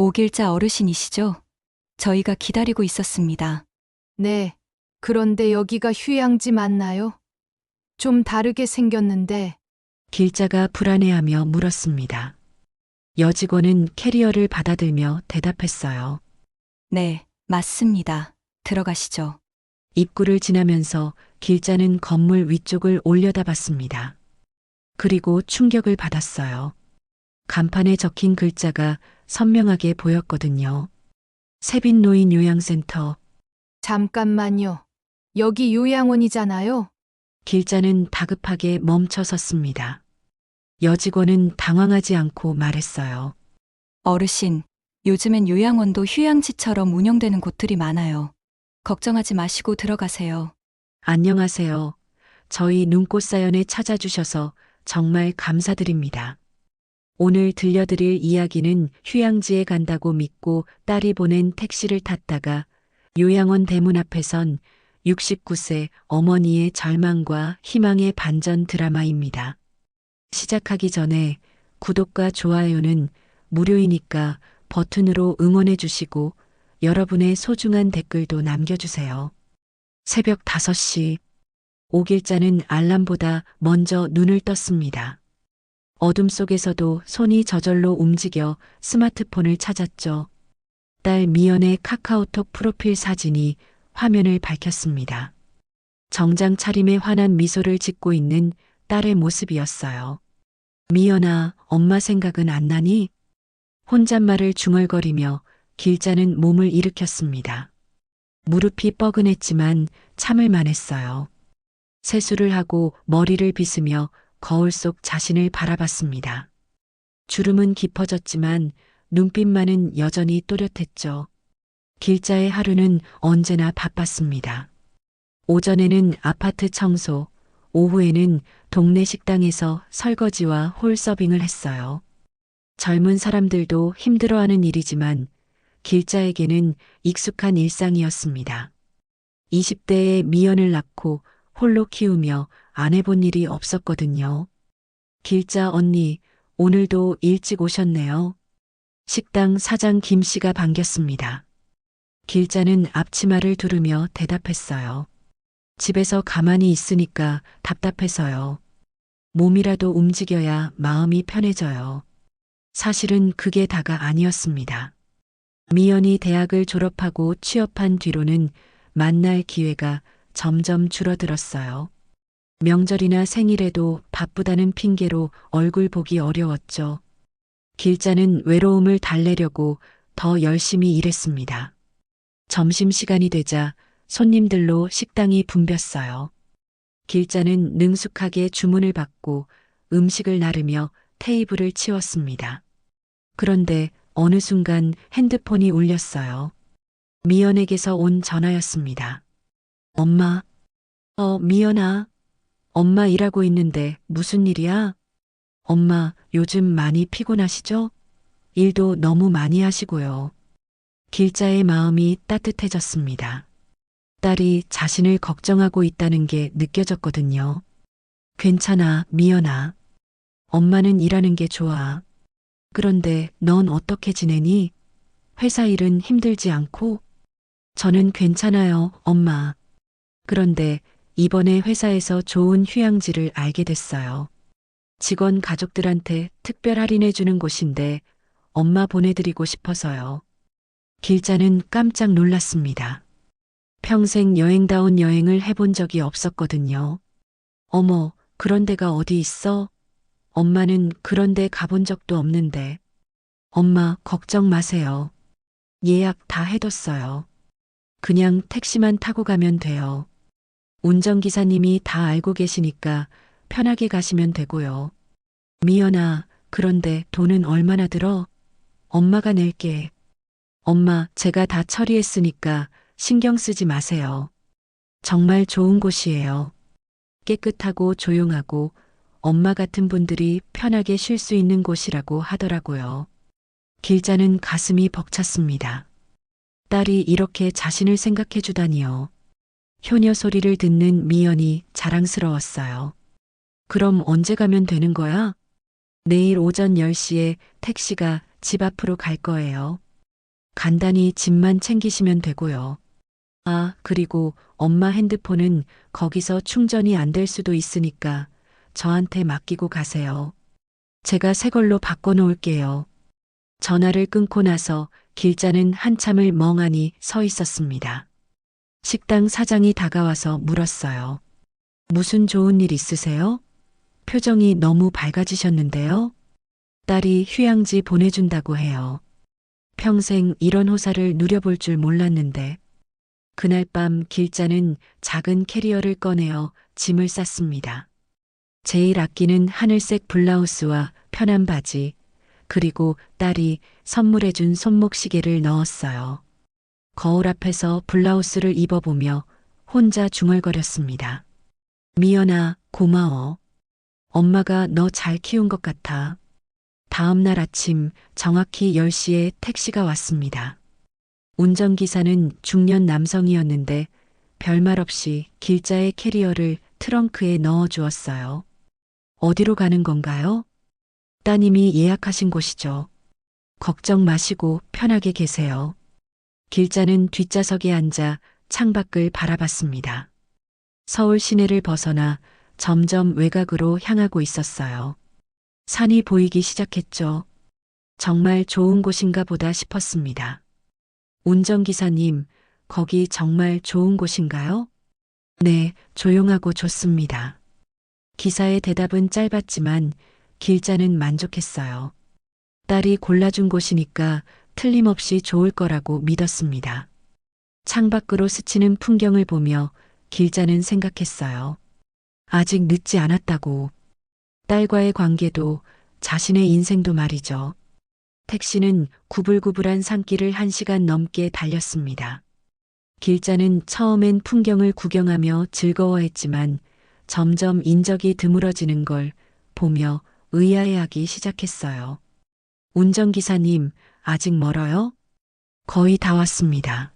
오길자 어르신이시죠? 저희가 기다리고 있었습니다. 네. 그런데 여기가 휴양지 맞나요? 좀 다르게 생겼는데. 길자가 불안해하며 물었습니다. 여직원은 캐리어를 받아들며 대답했어요. 네, 맞습니다. 들어가시죠. 입구를 지나면서 길자는 건물 위쪽을 올려다봤습니다. 그리고 충격을 받았어요. 간판에 적힌 글자가 선명하게 보였거든요. 세빈노인 요양센터. 잠깐만요. 여기 요양원이잖아요. 길자는 다급하게 멈춰 섰습니다. 여직원은 당황하지 않고 말했어요. 어르신, 요즘엔 요양원도 휴양지처럼 운영되는 곳들이 많아요. 걱정하지 마시고 들어가세요. 안녕하세요. 저희 눈꽃사연에 찾아주셔서 정말 감사드립니다. 오늘 들려드릴 이야기는 휴양지에 간다고 믿고 딸이 보낸 택시를 탔다가 요양원 대문 앞에 선 69세 어머니의 절망과 희망의 반전 드라마입니다. 시작하기 전에 구독과 좋아요는 무료이니까 버튼으로 응원해 주시고 여러분의 소중한 댓글도 남겨주세요. 새벽 5시 오길자는 알람보다 먼저 눈을 떴습니다. 어둠 속에서도 손이 저절로 움직여 스마트폰을 찾았죠. 딸 미연의 카카오톡 프로필 사진이 화면을 밝혔습니다. 정장 차림에 환한 미소를 짓고 있는 딸의 모습이었어요. 미연아, 엄마 생각은 안 나니? 혼잣말을 중얼거리며 길자는 몸을 일으켰습니다. 무릎이 뻐근했지만 참을 만했어요. 세수를 하고 머리를 빗으며 거울 속 자신을 바라봤습니다. 주름은 깊어졌지만 눈빛만은 여전히 또렷했죠. 길자의 하루는 언제나 바빴습니다. 오전에는 아파트 청소, 오후에는 동네 식당에서 설거지와 홀 서빙을 했어요. 젊은 사람들도 힘들어하는 일이지만 길자에게는 익숙한 일상이었습니다. 20대에 미연을 낳고 홀로 키우며 안 해본 일이 없었거든요. 길자 언니, 오늘도 일찍 오셨네요. 식당 사장 김 씨가 반겼습니다. 길자는 앞치마를 두르며 대답했어요. 집에서 가만히 있으니까 답답해서요. 몸이라도 움직여야 마음이 편해져요. 사실은 그게 다가 아니었습니다. 미연이 대학을 졸업하고 취업한 뒤로는 만날 기회가 점점 줄어들었어요. 명절이나 생일에도 바쁘다는 핑계로 얼굴 보기 어려웠죠. 길자는 외로움을 달래려고 더 열심히 일했습니다. 점심시간이 되자 손님들로 식당이 붐볐어요. 길자는 능숙하게 주문을 받고 음식을 나르며 테이블을 치웠습니다. 그런데 어느 순간 핸드폰이 울렸어요. 미연에게서 온 전화였습니다. 엄마, 미연아. 엄마 일하고 있는데 무슨 일이야? 엄마, 요즘 많이 피곤하시죠? 일도 너무 많이 하시고요. 길자의 마음이 따뜻해졌습니다. 딸이 자신을 걱정하고 있다는 게 느껴졌거든요. 괜찮아, 미연아. 엄마는 일하는 게 좋아. 그런데 넌 어떻게 지내니? 회사 일은 힘들지 않고? 저는 괜찮아요, 엄마. 그런데 이번에 회사에서 좋은 휴양지를 알게 됐어요. 직원 가족들한테 특별 할인해주는 곳인데 엄마 보내드리고 싶어서요. 길자는 깜짝 놀랐습니다. 평생 여행다운 여행을 해본 적이 없었거든요. 어머, 그런 데가 어디 있어? 엄마는 그런 데 가본 적도 없는데. 엄마, 걱정 마세요. 예약 다 해뒀어요. 그냥 택시만 타고 가면 돼요. 운전기사님이 다 알고 계시니까 편하게 가시면 되고요. 미연아, 그런데 돈은 얼마나 들어? 엄마가 낼게. 엄마, 제가 다 처리했으니까 신경 쓰지 마세요. 정말 좋은 곳이에요. 깨끗하고 조용하고 엄마 같은 분들이 편하게 쉴 수 있는 곳이라고 하더라고요. 길자는 가슴이 벅찼습니다. 딸이 이렇게 자신을 생각해 주다니요. 효녀 소리를 듣는 미연이 자랑스러웠어요. 그럼 언제 가면 되는 거야? 내일 오전 10시에 택시가 집 앞으로 갈 거예요. 간단히 짐만 챙기시면 되고요. 아, 그리고 엄마 핸드폰은 거기서 충전이 안 될 수도 있으니까 저한테 맡기고 가세요. 제가 새 걸로 바꿔놓을게요. 전화를 끊고 나서 길자는 한참을 멍하니 서 있었습니다. 식당 사장이 다가와서 물었어요. 무슨 좋은 일 있으세요? 표정이 너무 밝아지셨는데요. 딸이 휴양지 보내준다고 해요. 평생 이런 호사를 누려볼 줄 몰랐는데. 그날 밤 길자는 작은 캐리어를 꺼내어 짐을 쌌습니다. 제일 아끼는 하늘색 블라우스와 편한 바지, 그리고 딸이 선물해준 손목시계를 넣었어요. 거울 앞에서 블라우스를 입어보며 혼자 중얼거렸습니다. 미연아, 고마워. 엄마가 너 잘 키운 것 같아. 다음 날 아침 정확히 10시에 택시가 왔습니다. 운전기사는 중년 남성이었는데 별말 없이 길자의 캐리어를 트렁크에 넣어 주었어요. 어디로 가는 건가요? 따님이 예약하신 곳이죠. 걱정 마시고 편하게 계세요. 길자는 뒷좌석에 앉아 창밖을 바라봤습니다. 서울 시내를 벗어나 점점 외곽으로 향하고 있었어요. 산이 보이기 시작했죠. 정말 좋은 곳인가 보다 싶었습니다. 운전기사님, 거기 정말 좋은 곳인가요? 네, 조용하고 좋습니다. 기사의 대답은 짧았지만 길자는 만족했어요. 딸이 골라준 곳이니까 틀림없이 좋을 거라고 믿었습니다. 창밖으로 스치는 풍경을 보며 길자는 생각했어요. 아직 늦지 않았다고. 딸과의 관계도 자신의 인생도 말이죠. 택시는 구불구불한 산길을 1시간 넘게 달렸습니다. 길자는 처음엔 풍경을 구경하며 즐거워했지만 점점 인적이 드물어지는 걸 보며 의아해하기 시작했어요. 운전기사님, 아직 멀어요? 거의 다 왔습니다.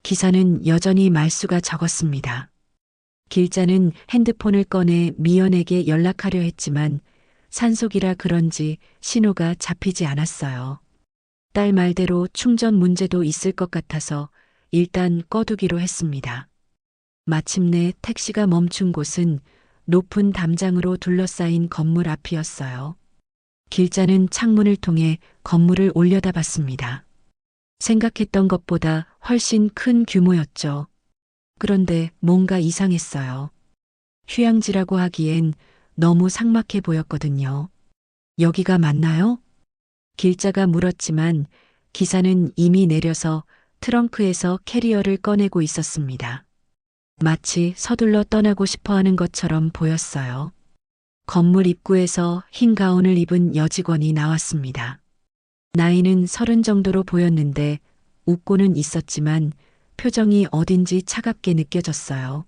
기사는 여전히 말수가 적었습니다. 길자는 핸드폰을 꺼내 미연에게 연락하려 했지만 산속이라 그런지 신호가 잡히지 않았어요. 딸 말대로 충전 문제도 있을 것 같아서 일단 꺼두기로 했습니다. 마침내 택시가 멈춘 곳은 높은 담장으로 둘러싸인 건물 앞이었어요. 길자는 창문을 통해 건물을 올려다봤습니다. 생각했던 것보다 훨씬 큰 규모였죠. 그런데 뭔가 이상했어요. 휴양지라고 하기엔 너무 삭막해 보였거든요. 여기가 맞나요? 길자가 물었지만 기사는 이미 내려서 트렁크에서 캐리어를 꺼내고 있었습니다. 마치 서둘러 떠나고 싶어 하는 것처럼 보였어요. 건물 입구에서 흰 가운을 입은 여직원이 나왔습니다. 나이는 30 정도로 보였는데 웃고는 있었지만 표정이 어딘지 차갑게 느껴졌어요.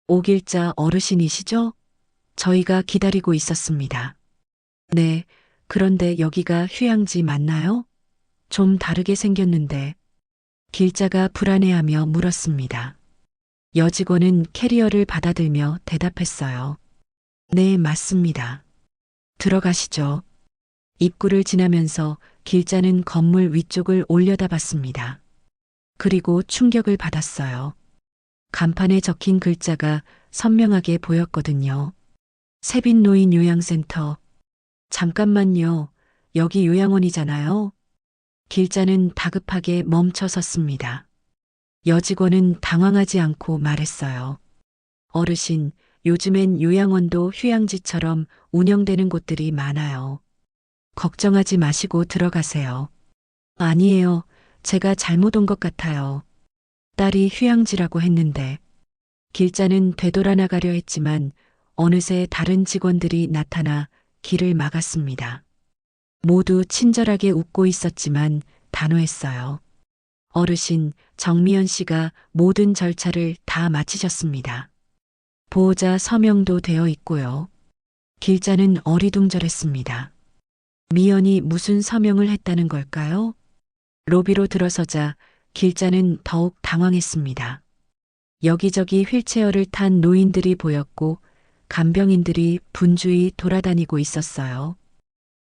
오길자 어르신이시죠? 저희가 기다리고 있었습니다. 네, 그런데 여기가 휴양지 맞나요? 좀 다르게 생겼는데. 길자가 불안해하며 물었습니다. 여직원은 캐리어를 받아들며 대답했어요. 네, 맞습니다. 들어가시죠. 입구를 지나면서 길자는 건물 위쪽을 올려다봤습니다. 그리고 충격을 받았어요. 간판에 적힌 글자가 선명하게 보였거든요. 세빈노인 요양센터. 잠깐만요. 여기 요양원이잖아요. 길자는 다급하게 멈춰 섰습니다. 여직원은 당황하지 않고 말했어요. 어르신, 요즘엔 요양원도 휴양지처럼 운영되는 곳들이 많아요. 걱정하지 마시고 들어가세요. 아니에요. 제가 잘못 온 것 같아요. 딸이 휴양지라고 했는데. 길자는 되돌아 나가려 했지만 어느새 다른 직원들이 나타나 길을 막았습니다. 모두 친절하게 웃고 있었지만 단호했어요. 어르신, 정미연 씨가 모든 절차를 다 마치셨습니다. 보호자 서명도 되어 있고요. 길자는 어리둥절했습니다. 미연이 무슨 서명을 했다는 걸까요? 로비로 들어서자 길자는 더욱 당황했습니다. 여기저기 휠체어를 탄 노인들이 보였고 간병인들이 분주히 돌아다니고 있었어요.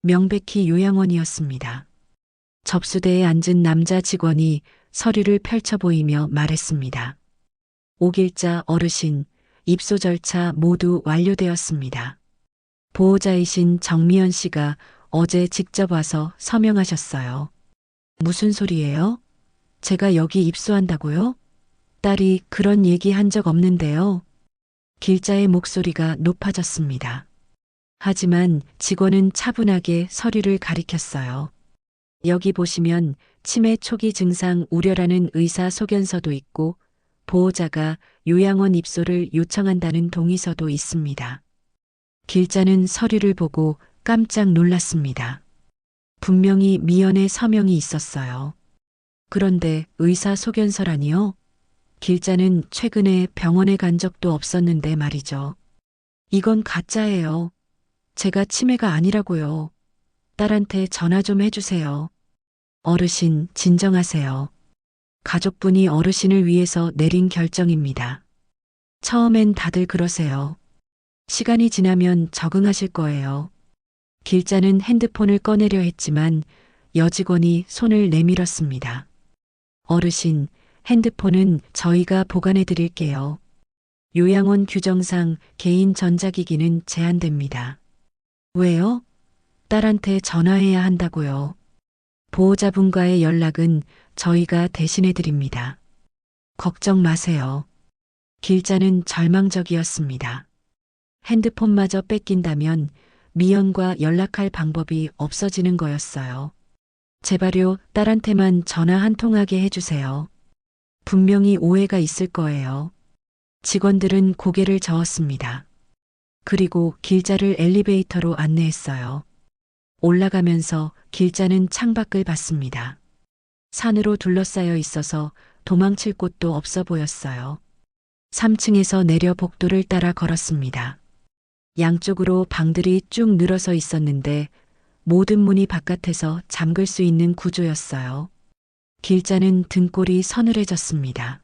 명백히 요양원이었습니다. 접수대에 앉은 남자 직원이 서류를 펼쳐 보이며 말했습니다. 오길자 어르신, 입소 절차 모두 완료되었습니다. 보호자이신 정미연 씨가 어제 직접 와서 서명하셨어요. 무슨 소리예요? 제가 여기 입소한다고요? 딸이 그런 얘기 한 적 없는데요. 길자의 목소리가 높아졌습니다. 하지만 직원은 차분하게 서류를 가리켰어요. 여기 보시면 치매 초기 증상 우려라는 의사 소견서도 있고 보호자가 요양원 입소를 요청한다는 동의서도 있습니다. 길자는 서류를 보고 깜짝 놀랐습니다. 분명히 미연의 서명이 있었어요. 그런데 의사 소견서라니요? 길자는 최근에 병원에 간 적도 없었는데 말이죠. 이건 가짜예요. 제가 치매가 아니라고요. 딸한테 전화 좀 해주세요. 어르신, 진정하세요. 가족분이 어르신을 위해서 내린 결정입니다. 처음엔 다들 그러세요. 시간이 지나면 적응하실 거예요. 길자는 핸드폰을 꺼내려 했지만 여직원이 손을 내밀었습니다. 어르신, 핸드폰은 저희가 보관해 드릴게요. 요양원 규정상 개인 전자기기는 제한됩니다. 왜요? 딸한테 전화해야 한다고요. 보호자분과의 연락은 저희가 대신해 드립니다. 걱정 마세요. 길자는 절망적이었습니다. 핸드폰마저 뺏긴다면 미연과 연락할 방법이 없어지는 거였어요. 제발요, 딸한테만 전화 한 통하게 해주세요. 분명히 오해가 있을 거예요. 직원들은 고개를 저었습니다. 그리고 길자를 엘리베이터로 안내했어요. 올라가면서 길자는 창밖을 봤습니다. 산으로 둘러싸여 있어서 도망칠 곳도 없어 보였어요. 3층에서 내려 복도를 따라 걸었습니다. 양쪽으로 방들이 쭉 늘어서 있었는데 모든 문이 바깥에서 잠글 수 있는 구조였어요. 길자는 등골이 서늘해졌습니다.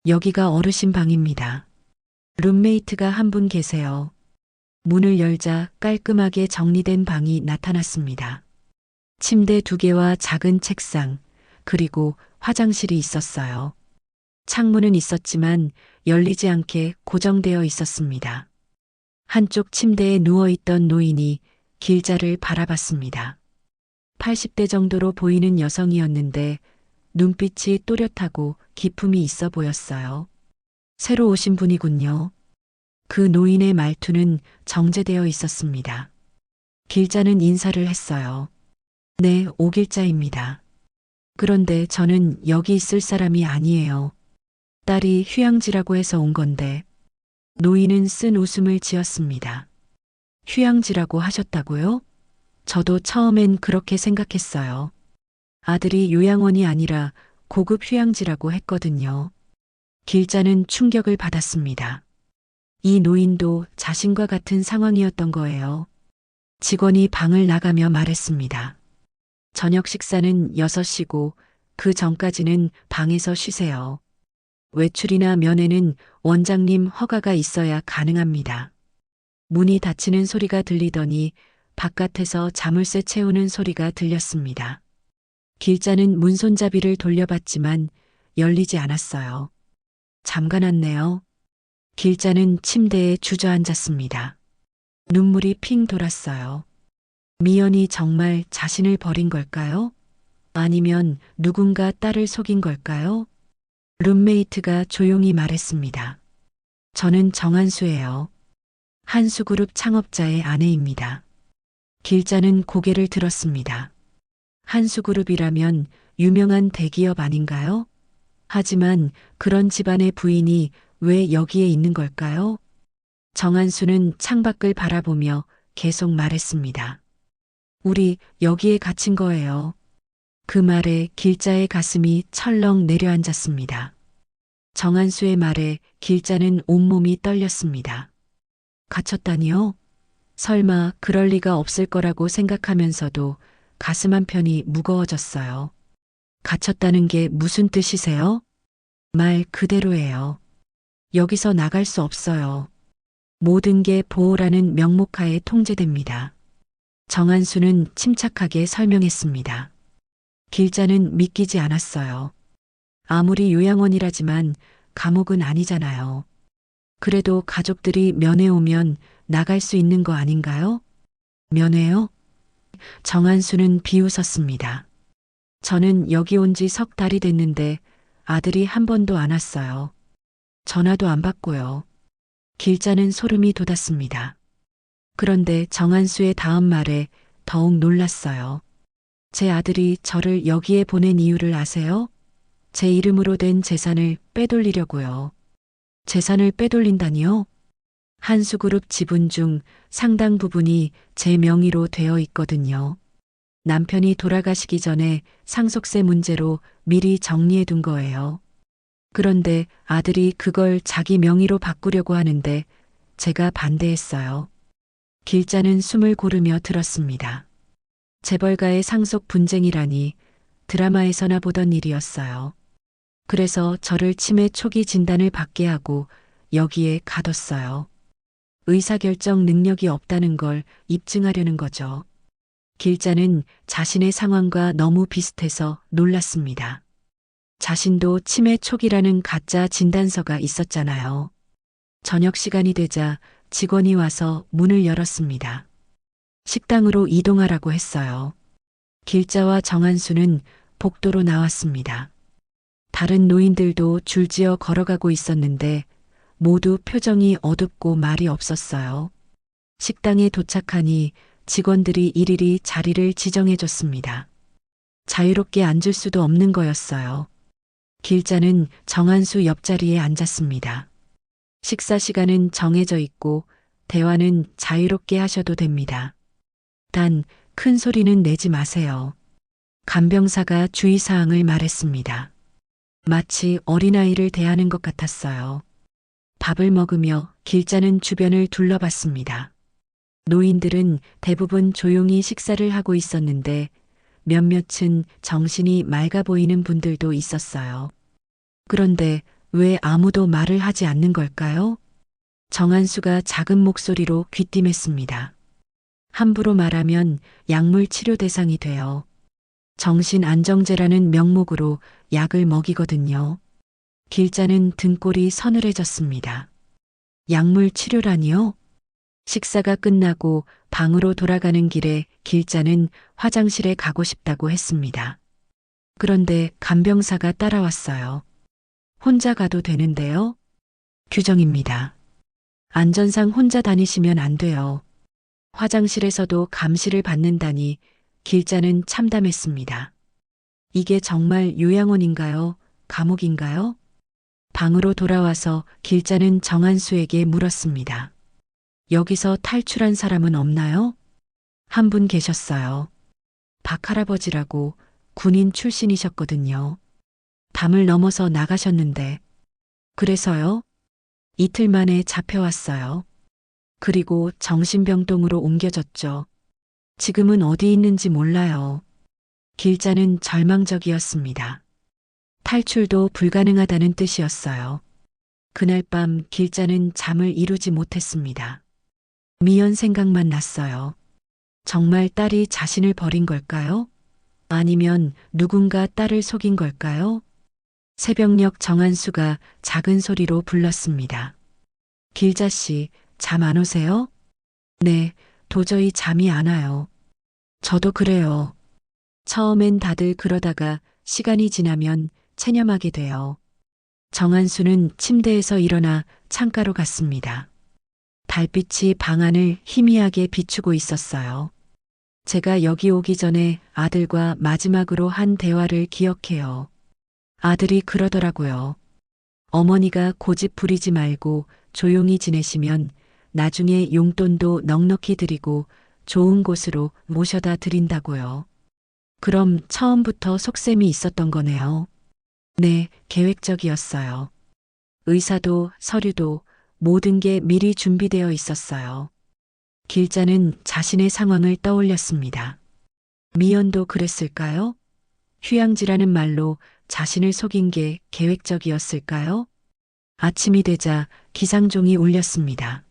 여기가 어르신 방입니다. 룸메이트가 한 분 계세요. 문을 열자 깔끔하게 정리된 방이 나타났습니다. 침대 2개와 작은 책상, 그리고 화장실이 있었어요. 창문은 있었지만 열리지 않게 고정되어 있었습니다. 한쪽 침대에 누워있던 노인이 길자를 바라봤습니다. 80대 정도로 보이는 여성이었는데 눈빛이 또렷하고 기품이 있어 보였어요. 새로 오신 분이군요. 그 노인의 말투는 정제되어 있었습니다. 길자는 인사를 했어요. 네, 오길자입니다. 그런데 저는 여기 있을 사람이 아니에요. 딸이 휴양지라고 해서 온 건데. 노인은 쓴 웃음을 지었습니다. 휴양지라고 하셨다고요? 저도 처음엔 그렇게 생각했어요. 아들이 요양원이 아니라 고급 휴양지라고 했거든요. 길자는 충격을 받았습니다. 이 노인도 자신과 같은 상황이었던 거예요. 직원이 방을 나가며 말했습니다. 저녁 식사는 6시고 그 전까지는 방에서 쉬세요. 외출이나 면회는 원장님 허가가 있어야 가능합니다. 문이 닫히는 소리가 들리더니 바깥에서 자물쇠 채우는 소리가 들렸습니다. 길자는 문손잡이를 돌려봤지만 열리지 않았어요. 잠가놨네요. 길자는 침대에 주저앉았습니다. 눈물이 핑 돌았어요. 미연이 정말 자신을 버린 걸까요? 아니면 누군가 딸을 속인 걸까요? 룸메이트가 조용히 말했습니다. 저는 정한수예요. 한수그룹 창업자의 아내입니다. 길자는 고개를 들었습니다. 한수그룹이라면 유명한 대기업 아닌가요? 하지만 그런 집안의 부인이 왜 여기에 있는 걸까요? 정한수는 창밖을 바라보며 계속 말했습니다. 우리 여기에 갇힌 거예요. 그 말에 길자의 가슴이 철렁 내려앉았습니다. 정한수의 말에 길자는 온몸이 떨렸습니다. 갇혔다니요? 설마 그럴 리가 없을 거라고 생각하면서도 가슴 한편이 무거워졌어요. 갇혔다는 게 무슨 뜻이세요? 말 그대로예요. 여기서 나갈 수 없어요. 모든 게 보호라는 명목하에 통제됩니다. 정한수는 침착하게 설명했습니다. 길자는 믿기지 않았어요. 아무리 요양원이라지만 감옥은 아니잖아요. 그래도 가족들이 면회 오면 나갈 수 있는 거 아닌가요? 면회요? 정한수는 비웃었습니다. 저는 여기 온 지 석 달이 됐는데 아들이 한 번도 안 왔어요. 전화도 안 받고요. 길자는 소름이 돋았습니다. 그런데 정한수의 다음 말에 더욱 놀랐어요. 제 아들이 저를 여기에 보낸 이유를 아세요? 제 이름으로 된 재산을 빼돌리려고요. 재산을 빼돌린다니요? 한수그룹 지분 중 상당 부분이 제 명의로 되어 있거든요. 남편이 돌아가시기 전에 상속세 문제로 미리 정리해 둔 거예요. 그런데 아들이 그걸 자기 명의로 바꾸려고 하는데 제가 반대했어요. 길자는 숨을 고르며 들었습니다. 재벌가의 상속 분쟁이라니 드라마에서나 보던 일이었어요. 그래서 저를 치매 초기 진단을 받게 하고 여기에 가뒀어요. 의사결정 능력이 없다는 걸 입증하려는 거죠. 길자는 자신의 상황과 너무 비슷해서 놀랐습니다. 자신도 치매 초기라는 가짜 진단서가 있었잖아요. 저녁 시간이 되자 직원이 와서 문을 열었습니다. 식당으로 이동하라고 했어요. 길자와 정한수는 복도로 나왔습니다. 다른 노인들도 줄지어 걸어가고 있었는데 모두 표정이 어둡고 말이 없었어요. 식당에 도착하니 직원들이 일일이 자리를 지정해 줬습니다. 자유롭게 앉을 수도 없는 거였어요. 길자는 정한수 옆자리에 앉았습니다. 식사 시간은 정해져 있고 대화는 자유롭게 하셔도 됩니다. 단 큰 소리는 내지 마세요. 간병사가 주의사항을 말했습니다. 마치 어린아이를 대하는 것 같았어요. 밥을 먹으며 길자는 주변을 둘러봤습니다. 노인들은 대부분 조용히 식사를 하고 있었는데 몇몇은 정신이 맑아 보이는 분들도 있었어요. 그런데 왜 아무도 말을 하지 않는 걸까요? 정한수가 작은 목소리로 귀띔했습니다. 함부로 말하면 약물 치료 대상이 돼요. 정신안정제라는 명목으로 약을 먹이거든요. 길자는 등골이 서늘해졌습니다. 약물 치료라니요? 식사가 끝나고 방으로 돌아가는 길에 길자는 화장실에 가고 싶다고 했습니다. 그런데 간병사가 따라왔어요. 혼자 가도 되는데요? 규정입니다. 안전상 혼자 다니시면 안 돼요. 화장실에서도 감시를 받는다니 길자는 참담했습니다. 이게 정말 요양원인가요? 감옥인가요? 방으로 돌아와서 길자는 정한수에게 물었습니다. 여기서 탈출한 사람은 없나요? 한 분 계셨어요. 박할아버지라고 군인 출신이셨거든요. 담을 넘어서 나가셨는데. 그래서요? 이틀 만에 잡혀왔어요. 그리고 정신병동으로 옮겨졌죠. 지금은 어디 있는지 몰라요. 길자는 절망적이었습니다. 탈출도 불가능하다는 뜻이었어요. 그날 밤 길자는 잠을 이루지 못했습니다. 미연 생각만 났어요. 정말 딸이 자신을 버린 걸까요? 아니면 누군가 딸을 속인 걸까요? 새벽녘 정한수가 작은 소리로 불렀습니다. 길자 씨, 잠 안 오세요? 네, 도저히 잠이 안 와요. 저도 그래요. 처음엔 다들 그러다가 시간이 지나면 체념하게 돼요. 정한수는 침대에서 일어나 창가로 갔습니다. 달빛이 방 안을 희미하게 비추고 있었어요. 제가 여기 오기 전에 아들과 마지막으로 한 대화를 기억해요. 아들이 그러더라고요. 어머니가 고집 부리지 말고 조용히 지내시면 나중에 용돈도 넉넉히 드리고 좋은 곳으로 모셔다 드린다고요. 그럼 처음부터 속셈이 있었던 거네요. 네, 계획적이었어요. 의사도 서류도 모든 게 미리 준비되어 있었어요. 길자는 자신의 상황을 떠올렸습니다. 미연도 그랬을까요? 휴양지라는 말로 자신을 속인 게 계획적이었을까요? 아침이 되자 기상종이 울렸습니다.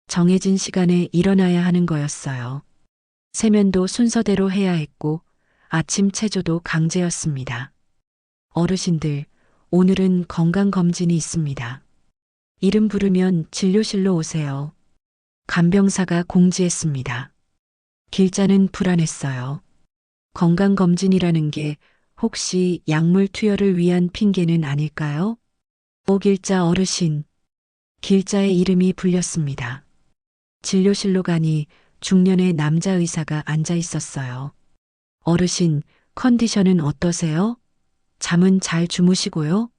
정해진 시간에 일어나야 하는 거였어요. 세면도 순서대로 해야 했고 아침 체조도 강제였습니다. 어르신들, 오늘은 건강검진이 있습니다. 이름 부르면 진료실로 오세요. 간병사가 공지했습니다. 길자는 불안했어요. 건강검진이라는 게 혹시 약물 투여를 위한 핑계는 아닐까요? 오길자 어르신. 길자의 이름이 불렸습니다. 진료실로 가니 중년의 남자 의사가 앉아 있었어요. 어르신, 컨디션은 어떠세요? 잠은 잘 주무시고요?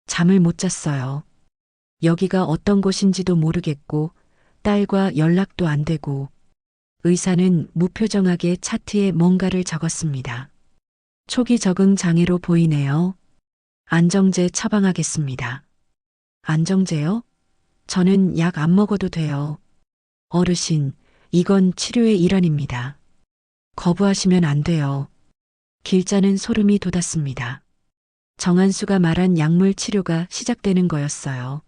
잠을 못 잤어요. 여기가 어떤 곳인지도 모르겠고, 딸과 연락도 안 되고, 의사는 무표정하게 차트에 뭔가를 적었습니다. 초기 적응 장애로 보이네요. 안정제 처방하겠습니다. 안정제요? 저는 약 안 먹어도 돼요. 어르신, 이건 치료의 일환입니다. 거부하시면 안 돼요. 길자는 소름이 돋았습니다. 정한수가 말한 약물 치료가 시작되는 거였어요.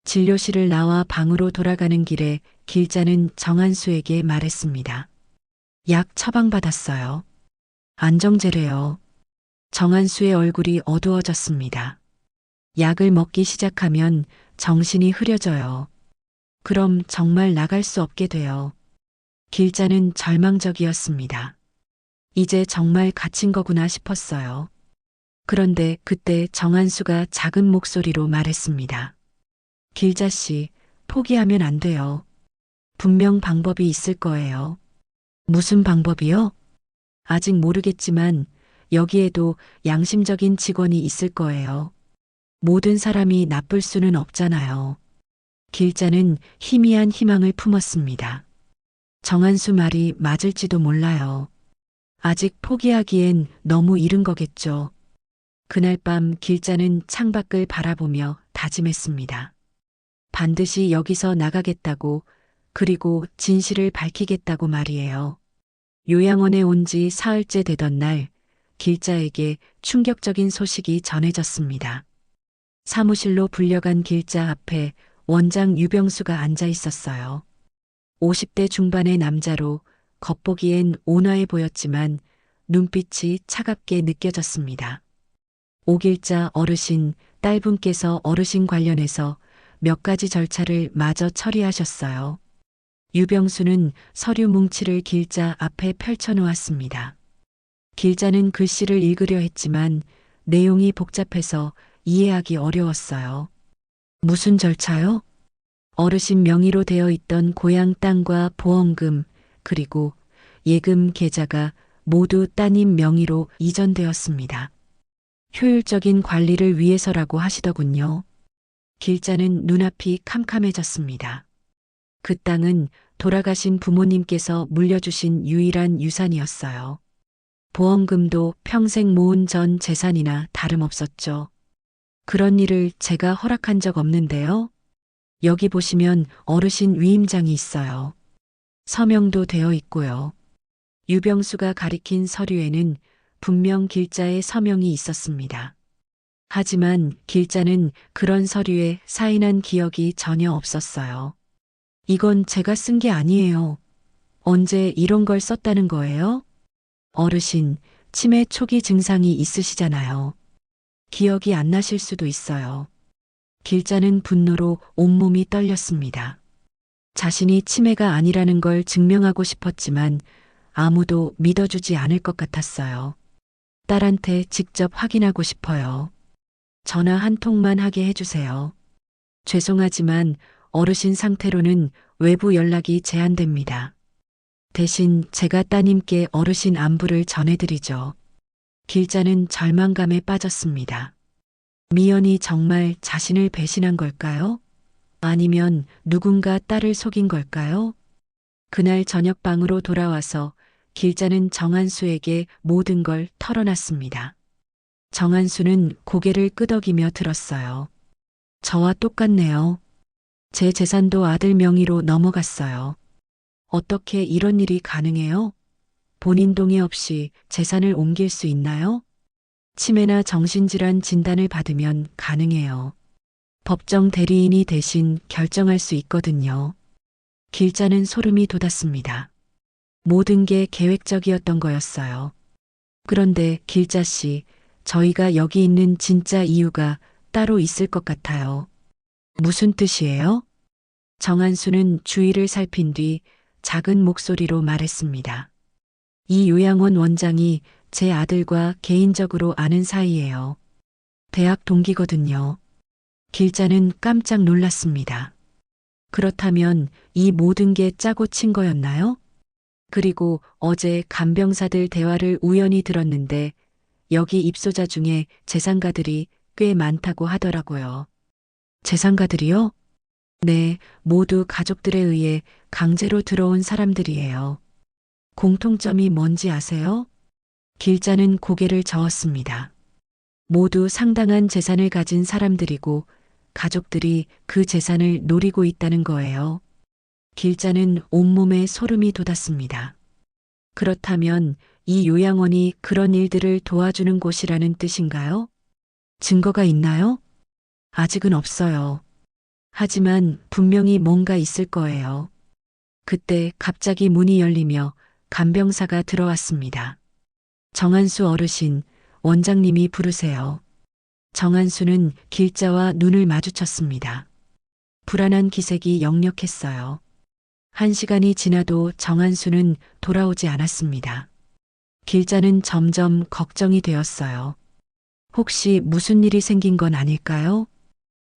진료실을 나와 방으로 돌아가는 길에 길자는 정한수에게 말했습니다. 약 처방받았어요. 안정제래요. 정한수의 얼굴이 어두워졌습니다. 약을 먹기 시작하면 정신이 흐려져요. 그럼 정말 나갈 수 없게 돼요. 길자는 절망적이었습니다. 이제 정말 갇힌 거구나 싶었어요. 그런데 그때 정한수가 작은 목소리로 말했습니다. 길자 씨, 포기하면 안 돼요. 분명 방법이 있을 거예요. 무슨 방법이요? 아직 모르겠지만 여기에도 양심적인 직원이 있을 거예요. 모든 사람이 나쁠 수는 없잖아요. 길자는 희미한 희망을 품었습니다. 정한수 말이 맞을지도 몰라요. 아직 포기하기엔 너무 이른 거겠죠. 그날 밤 길자는 창밖을 바라보며 다짐했습니다. 반드시 여기서 나가겠다고, 그리고 진실을 밝히겠다고 말이에요. 요양원에 온 지 사흘째 되던 날, 길자에게 충격적인 소식이 전해졌습니다. 사무실로 불려간 길자 앞에 원장 유병수가 앉아 있었어요. 50대 중반의 남자로 겉보기엔 온화해 보였지만 눈빛이 차갑게 느껴졌습니다. 오길자 어르신, 딸분께서 어르신 관련해서 몇 가지 절차를 마저 처리하셨어요. 유병수는 서류 뭉치를 길자 앞에 펼쳐놓았습니다. 길자는 글씨를 읽으려 했지만 내용이 복잡해서 이해하기 어려웠어요. 무슨 절차요? 어르신 명의로 되어 있던 고향 땅과 보험금, 그리고 예금 계좌가 모두 따님 명의로 이전되었습니다. 효율적인 관리를 위해서라고 하시더군요. 길자는 눈앞이 캄캄해졌습니다. 그 땅은 돌아가신 부모님께서 물려주신 유일한 유산이었어요. 보험금도 평생 모은 전 재산이나 다름없었죠. 그런 일을 제가 허락한 적 없는데요. 여기 보시면 어르신 위임장이 있어요. 서명도 되어 있고요. 유병수가 가리킨 서류에는 분명 길자의 서명이 있었습니다. 하지만 길자는 그런 서류에 사인한 기억이 전혀 없었어요. 이건 제가 쓴 게 아니에요. 언제 이런 걸 썼다는 거예요? 어르신, 치매 초기 증상이 있으시잖아요. 기억이 안 나실 수도 있어요. 길자는 분노로 온몸이 떨렸습니다. 자신이 치매가 아니라는 걸 증명하고 싶었지만 아무도 믿어주지 않을 것 같았어요. 딸한테 직접 확인하고 싶어요. 전화 한 통만 하게 해주세요. 죄송하지만 어르신 상태로는 외부 연락이 제한됩니다. 대신 제가 따님께 어르신 안부를 전해드리죠. 길자는 절망감에 빠졌습니다. 미연이 정말 자신을 배신한 걸까요? 아니면 누군가 딸을 속인 걸까요? 그날 저녁 방으로 돌아와서 길자는 정한수에게 모든 걸 털어놨습니다. 정한수는 고개를 끄덕이며 들었어요. 저와 똑같네요. 제 재산도 아들 명의로 넘어갔어요. 어떻게 이런 일이 가능해요? 본인 동의 없이 재산을 옮길 수 있나요? 치매나 정신질환 진단을 받으면 가능해요. 법정 대리인이 대신 결정할 수 있거든요. 길자는 소름이 돋았습니다. 모든 게 계획적이었던 거였어요. 그런데 길자 씨, 저희가 여기 있는 진짜 이유가 따로 있을 것 같아요. 무슨 뜻이에요? 정한수는 주위를 살핀 뒤 작은 목소리로 말했습니다. 이 요양원 원장이 제 아들과 개인적으로 아는 사이예요. 대학 동기거든요. 길자는 깜짝 놀랐습니다. 그렇다면 이 모든 게 짜고 친 거였나요? 그리고 어제 간병사들 대화를 우연히 들었는데 여기 입소자 중에 재산가들이 꽤 많다고 하더라고요. 재산가들이요? 네, 모두 가족들에 의해 강제로 들어온 사람들이에요. 공통점이 뭔지 아세요? 길자는 고개를 저었습니다. 모두 상당한 재산을 가진 사람들이고 가족들이 그 재산을 노리고 있다는 거예요. 길자는 온몸에 소름이 돋았습니다. 그렇다면 이 요양원이 그런 일들을 도와주는 곳이라는 뜻인가요? 증거가 있나요? 아직은 없어요. 하지만 분명히 뭔가 있을 거예요. 그때 갑자기 문이 열리며 간병사가 들어왔습니다. 정한수 어르신, 원장님이 부르세요. 정한수는 길자와 눈을 마주쳤습니다. 불안한 기색이 역력했어요. 1시간이 지나도 정한수는 돌아오지 않았습니다. 길자는 점점 걱정이 되었어요. 혹시 무슨 일이 생긴 건 아닐까요?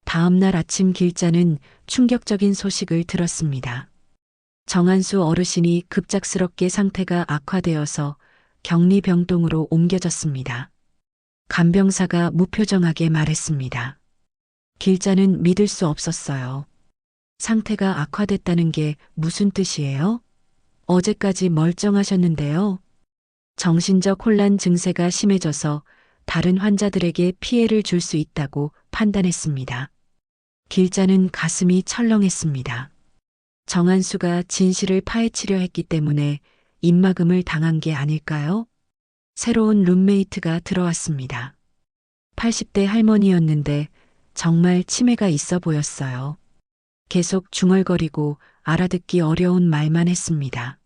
다음 날 아침 길자는 충격적인 소식을 들었습니다. 정한수 어르신이 급작스럽게 상태가 악화되어서 격리병동으로 옮겨졌습니다. 간병사가 무표정하게 말했습니다. 길자는 믿을 수 없었어요. 상태가 악화됐다는 게 무슨 뜻이에요? 어제까지 멀쩡하셨는데요. 정신적 혼란 증세가 심해져서 다른 환자들에게 피해를 줄 수 있다고 판단했습니다. 길자는 가슴이 철렁했습니다. 정한수가 진실을 파헤치려 했기 때문에 입막음을 당한 게 아닐까요? 새로운 룸메이트가 들어왔습니다. 80대 할머니였는데 정말 치매가 있어 보였어요. 계속 중얼거리고 알아듣기 어려운 말만 했습니다.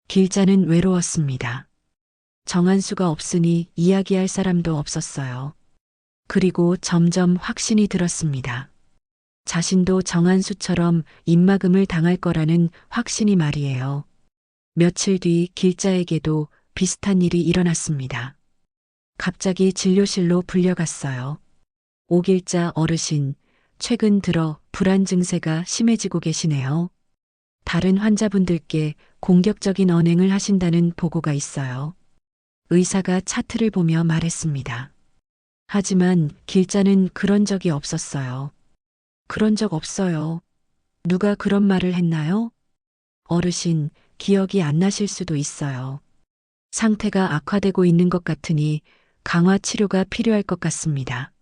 길자는 외로웠습니다. 정한수가 없으니 이야기할 사람도 없었어요. 그리고 점점 확신이 들었습니다. 자신도 정한수처럼 입막음을 당할 거라는 확신이 말이에요. 며칠 뒤 길자에게도 비슷한 일이 일어났습니다. 갑자기 진료실로 불려갔어요. 오길자 어르신, 최근 들어 불안 증세가 심해지고 계시네요. 다른 환자분들께 공격적인 언행을 하신다는 보고가 있어요. 의사가 차트를 보며 말했습니다. 하지만 길자는 그런 적이 없었어요. 그런 적 없어요. 누가 그런 말을 했나요? 어르신, 기억이 안 나실 수도 있어요. 상태가 악화되고 있는 것 같으니 강화 치료가 필요할 것 같습니다.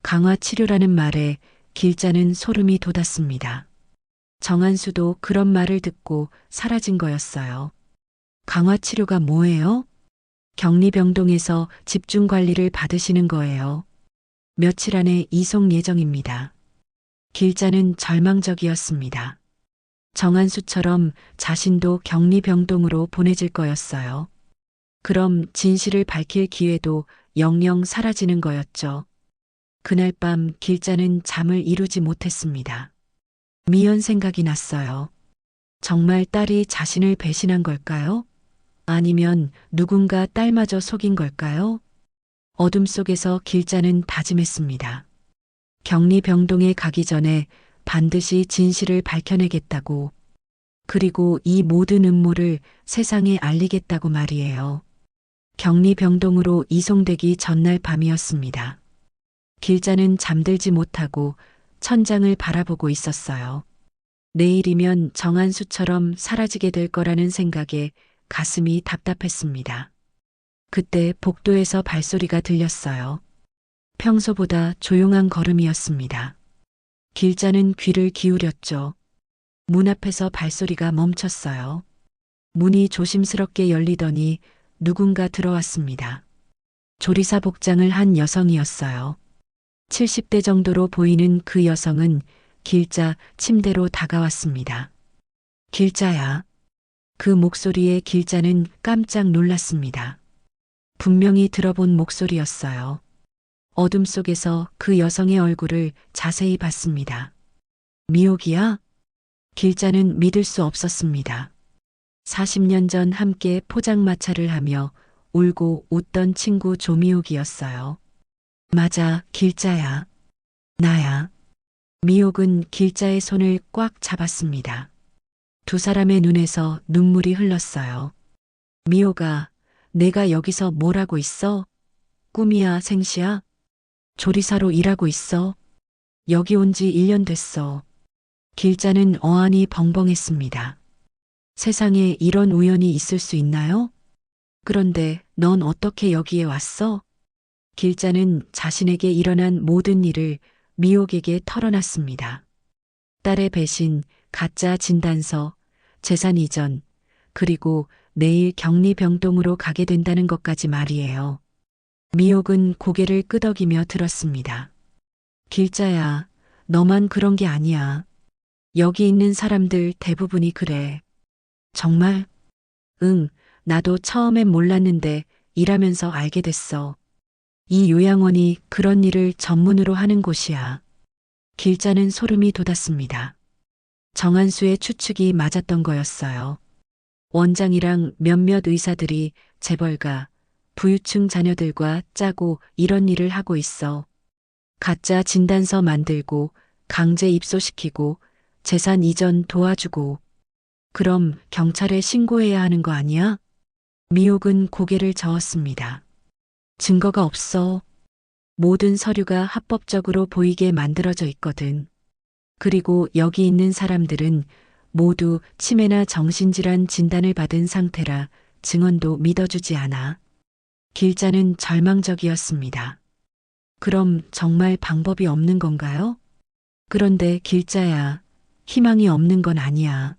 강화 치료라는 말에 길자는 소름이 돋았습니다. 정한수도 그런 말을 듣고 사라진 거였어요. 강화 치료가 뭐예요? 격리병동에서 집중 관리를 받으시는 거예요. 며칠 안에 이송 예정입니다. 길자는 절망적이었습니다. 정한수처럼 자신도 격리병동으로 보내질 거였어요. 그럼 진실을 밝힐 기회도 영영 사라지는 거였죠. 그날 밤 길자는 잠을 이루지 못했습니다. 미연 생각이 났어요. 정말 딸이 자신을 배신한 걸까요? 아니면 누군가 딸마저 속인 걸까요? 어둠 속에서 길자는 다짐했습니다. 격리병동에 가기 전에 반드시 진실을 밝혀내겠다고. 그리고 이 모든 음모를 세상에 알리겠다고 말이에요. 격리병동으로 이송되기 전날 밤이었습니다. 길자는 잠들지 못하고 천장을 바라보고 있었어요. 내일이면 정한수처럼 사라지게 될 거라는 생각에 가슴이 답답했습니다. 그때 복도에서 발소리가 들렸어요. 평소보다 조용한 걸음이었습니다. 길자는 귀를 기울였죠. 문 앞에서 발소리가 멈췄어요. 문이 조심스럽게 열리더니 누군가 들어왔습니다. 조리사 복장을 한 여성이었어요. 70대 정도로 보이는 그 여성은 길자 침대로 다가왔습니다. 길자야. 그 목소리에 길자는 깜짝 놀랐습니다. 분명히 들어본 목소리였어요. 어둠 속에서 그 여성의 얼굴을 자세히 봤습니다. 미옥이야? 길자는 믿을 수 없었습니다. 40년 전 함께 포장마차를 하며 울고 웃던 친구 조미옥이었어요. 맞아, 길자야. 나야. 미옥은 길자의 손을 꽉 잡았습니다. 두 사람의 눈에서 눈물이 흘렀어요. 미옥아, 내가 여기서 뭘 하고 있어? 꿈이야, 생시야? 조리사로 일하고 있어. 여기 온 지 1년 됐어. 길자는 어안이 벙벙했습니다. 세상에 이런 우연이 있을 수 있나요? 그런데 넌 어떻게 여기에 왔어? 길자는 자신에게 일어난 모든 일을 미옥에게 털어놨습니다. 딸의 배신, 가짜 진단서, 재산 이전, 그리고 내일 격리병동으로 가게 된다는 것까지 말이에요. 미옥은 고개를 끄덕이며 들었습니다. 길자야, 너만 그런 게 아니야. 여기 있는 사람들 대부분이 그래. 정말? 응, 나도 처음엔 몰랐는데 일하면서 알게 됐어. 이 요양원이 그런 일을 전문으로 하는 곳이야. 길자는 소름이 돋았습니다. 정한수의 추측이 맞았던 거였어요. 원장이랑 몇몇 의사들이 재벌가, 부유층 자녀들과 짜고 이런 일을 하고 있어. 가짜 진단서 만들고, 강제 입소시키고, 재산 이전 도와주고. 그럼 경찰에 신고해야 하는 거 아니야? 미옥은 고개를 저었습니다. 증거가 없어. 모든 서류가 합법적으로 보이게 만들어져 있거든. 그리고 여기 있는 사람들은 모두 치매나 정신질환 진단을 받은 상태라 증언도 믿어주지 않아. 길자는 절망적이었습니다. 그럼 정말 방법이 없는 건가요? 그런데 길자야, 희망이 없는 건 아니야.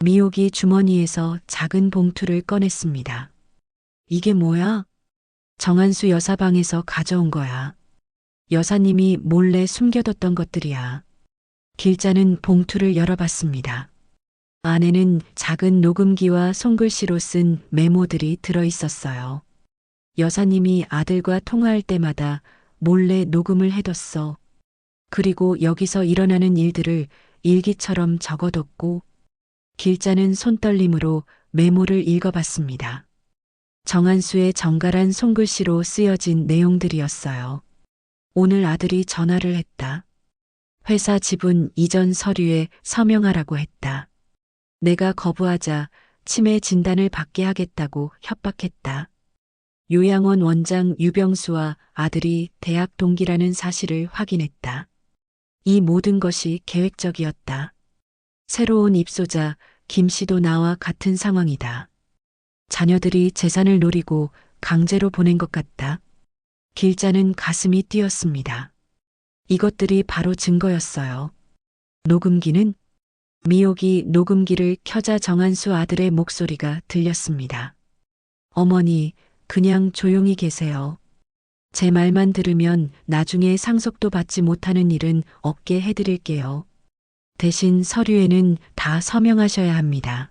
미옥이 주머니에서 작은 봉투를 꺼냈습니다. 이게 뭐야? 정한수 여사 방에서 가져온 거야. 여사님이 몰래 숨겨뒀던 것들이야. 길자는 봉투를 열어봤습니다. 안에는 작은 녹음기와 손글씨로 쓴 메모들이 들어있었어요. 여사님이 아들과 통화할 때마다 몰래 녹음을 해뒀어. 그리고 여기서 일어나는 일들을 일기처럼 적어뒀고, 길자는 손떨림으로 메모를 읽어봤습니다. 정한수의 정갈한 손글씨로 쓰여진 내용들이었어요. 오늘 아들이 전화를 했다. 회사 지분 이전 서류에 서명하라고 했다. 내가 거부하자 치매 진단을 받게 하겠다고 협박했다. 요양원 원장 유병수와 아들이 대학 동기라는 사실을 확인했다. 이 모든 것이 계획적이었다. 새로운 입소자 김 씨도 나와 같은 상황이다. 자녀들이 재산을 노리고 강제로 보낸 것 같다. 길자는 가슴이 뛰었습니다. 이것들이 바로 증거였어요. 녹음기는? 미옥이 녹음기를 켜자 정한수 아들의 목소리가 들렸습니다. 어머니, 그냥 조용히 계세요. 제 말만 들으면 나중에 상속도 받지 못하는 일은 없게 해드릴게요. 대신 서류에는 다 서명하셔야 합니다.